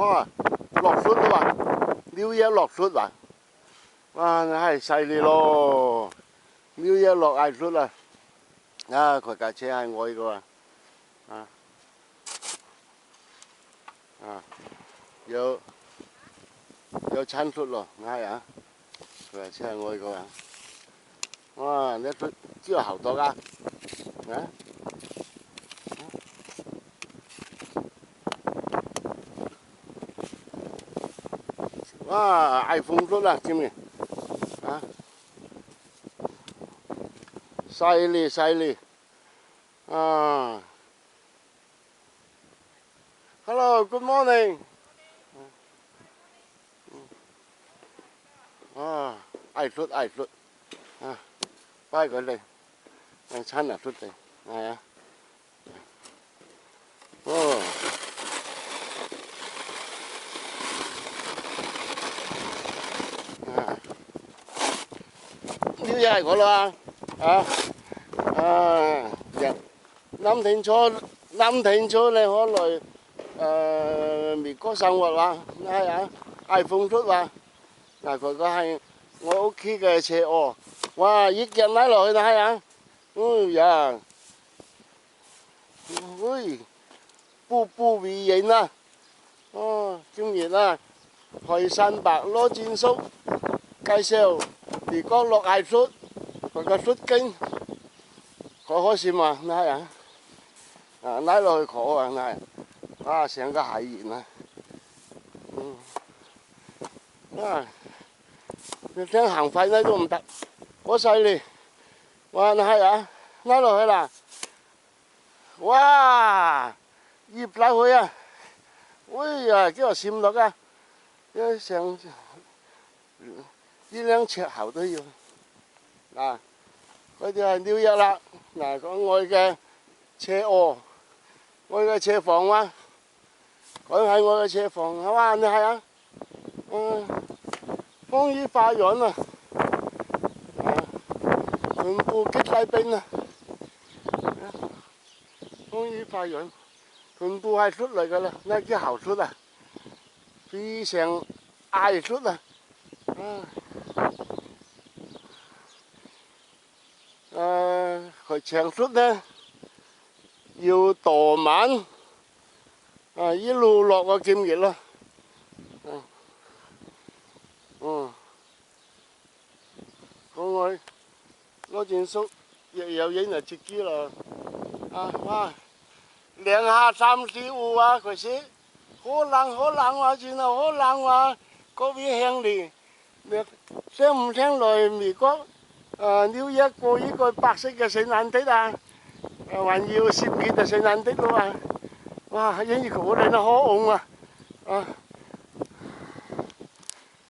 哇，落雪啦嘛，New Year 落雪啊！哇，係犀利咯！New Year 落大雪啦！啊，佢架車係我嘅喎，有鏟雪咯，係啊，佢架車係我嘅喎。哇，你知道好多噶？哇，愛風雪啦，知唔知？犀利犀利！Hello, good morning. 愛雪拜佢哋，鏟下雪地，係啊。呢啲係我啦，諗清楚你可來美國生活啦，係啊，愛風雪啦，嗱佢個係我屋企嘅車哦，哇，一日拉落去係啊，呀，步步為營啊，今日啊，去山白攞戰叔介紹美國落大雪，佢個雪景，好開心啊，係啊，拉落去可啊，係，哇，成個海鹽啊，你聽行快咧都唔得，好犀利，哇，係啊，拉落去啦，哇，入落去啊，哎呀，叫我閃落啊，一成1-2尺厚都要，嗰啲係New Year啦，講我嘅車哦，我嘅車房啊，佢係我嘅車房，係嘛？你係啊？風雨花園啊，全部結晒冰啊，風雨花園全部係雪嚟㗎啦，呢叫好雪啊，非常愛雪啊，佢長雪呢要墮晚，一路落個劍月啦，咁我攞件叔亦有影嚟接機啦，哇，2下3時5啊，佢寫好冷話，真係好冷話，嗰邊向你，聽唔聽來美國New Year過呢個白色嘅聖誕節啊，還要攝結嘅聖誕節咯哇，影住佢哋都好紅啊，